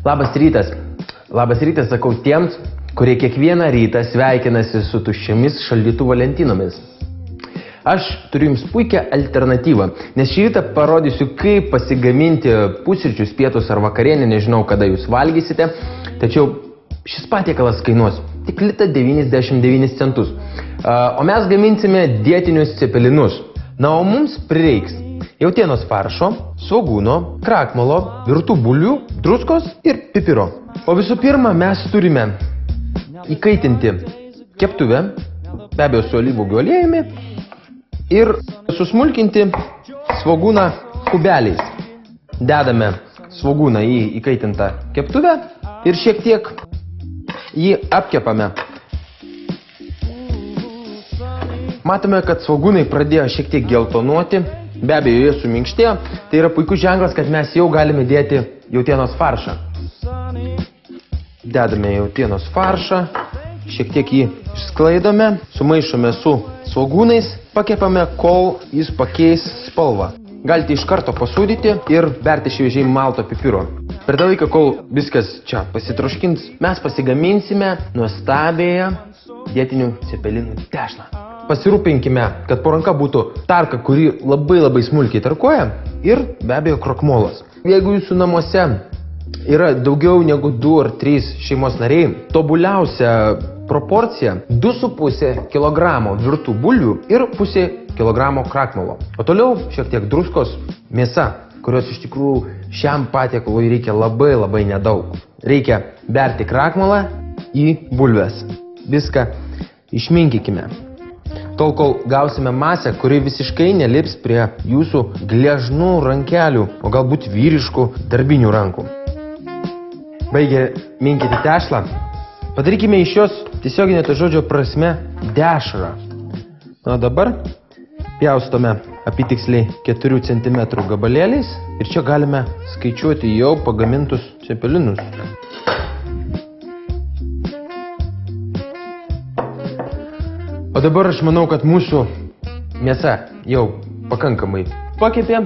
Labas rytas. Labas rytas sakau tiems, kurie kiekvieną rytą sveikinasi su tuščiamis šaldytuvo lentynomis. Aš turiu jums puikią alternatyvą, nes šį rytą parodysiu, kaip pasigaminti pusryčius, pietus ar vakarienę, nežinau, kada jūs valgysite, tačiau šis patiekalas kainuos tik 1,99 centus. O mes gaminsime dietinius cepelinus. Na, o mums prireiks jautienos faršo, svogūno, krakmolo, virtų bulvių, druskos ir pipiro. O visų pirma, mes turime įkaitinti keptuvę, be abejo su alyvuogių aliejumi, ir susmulkinti svogūną kubeliais. Dedame svogūną į įkaitintą keptuvę ir šiek tiek jį apkepame. Matome, kad svogūnai pradėjo šiek tiek geltonuoti, be abejo jie suminkštėjo, tai yra puikus ženklas, kad mes jau galime dėti jautienos faršą. Dedame jautienos faršą, šiek tiek jį išsklaidome, sumaišome su svogūnais, pakepame, kol jis pakeis spalvą. Galite iš karto pasūdyti ir berti šviežiai malto pipiro. Per tą laiką, kol viskas čia pasitroškins, mes pasigaminsime nuostabėją dietinių cepelinų tešlą. Pasirūpinkime, kad po ranka būtų tarka, kuri labai smulkiai tarkuoja, ir be abejo krokmolas. Jeigu jūsų namuose yra daugiau negu 2 ar 3 šeimos nariai, tobuliausia proporcija 2,5 kg virtų bulvių ir 0,5 kg krakmolo. O toliau šiek tiek druskos, mėsa, kurios iš tikrųjų šiam patiekalui reikia labai nedaug. Reikia berti krakmolą į bulves. Viską išminkykime. Tol, kol gausime masę, kuri visiškai nelips prie jūsų gležnų rankelių, o galbūt vyriškų darbinių rankų. Baigę minkyti tešlą, padarykime iš jos tiesioginė to žodžio prasme dešrą. Na, dabar pjaustome apytiksliai 4 cm gabalėliais ir čia galime skaičiuoti jau pagamintus cepelinus. O dabar aš manau, kad mūsų mėsa jau pakankamai pakepė,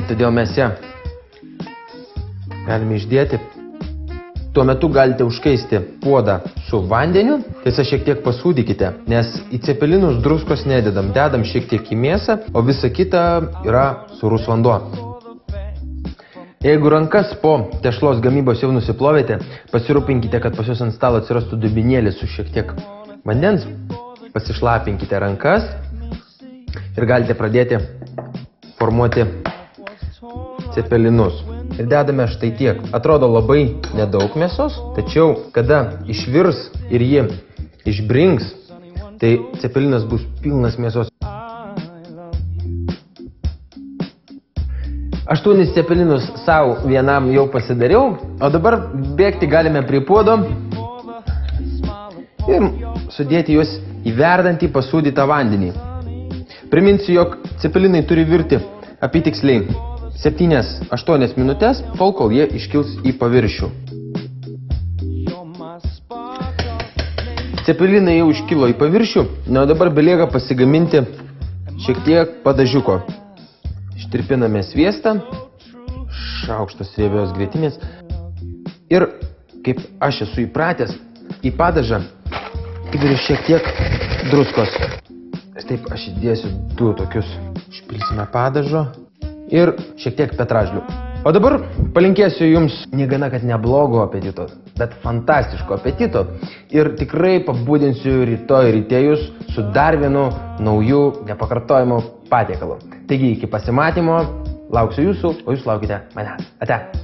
todėl mes ją galime išdėti. Tuo metu galite užkaisti puodą su vandeniu, tiesa šiek tiek pasūdykite, nes į cepelinus druskos nededam, dedam šiek tiek į mėsą, o visa kita yra sūrus vanduo. Jeigu rankas po tešlos gamybos jau nusiplovėte, pasirūpinkite, kad pas jūs ant stalo atsirastų dubenėlis su šiek tiek vandens, pasišlapinkite rankas ir galite pradėti formuoti cepelinus. Ir dedame štai tiek. Atrodo labai nedaug mėsos, tačiau kada išvirs ir ji išbrinks, tai cepelinas bus pilnas mėsos. 8 cepelinus savo vienam jau pasidariau, o dabar bėgti galime prie puodo ir sudėti juos į verdantį pasūdytą vandenį. Priminsiu, jog cepelinai turi virti apytiksliai 7-8 minutės, tol kol jie iškils į paviršių. Cepelinai jau iškilo į paviršių, na dabar belieka pasigaminti šiek tiek padažiuko. Ištirpiname sviestą, šaukštas riebios grietinės ir, kaip aš esu įpratęs, į padažą įberiu šiek tiek druskos. Taip, aš įdėsiu 2 tokius, išpilsime padažo ir šiek tiek petražlių. O dabar palinkėsiu jums negana, kad neblogo apetito, bet fantastiško apetito ir tikrai pabudinsiu rytoj rytėjus su dar vienu nauju nepakartojimu patiekalu. Taigi, iki pasimatymo, lauksiu jūsų, o jūs laukite manęs. Ate!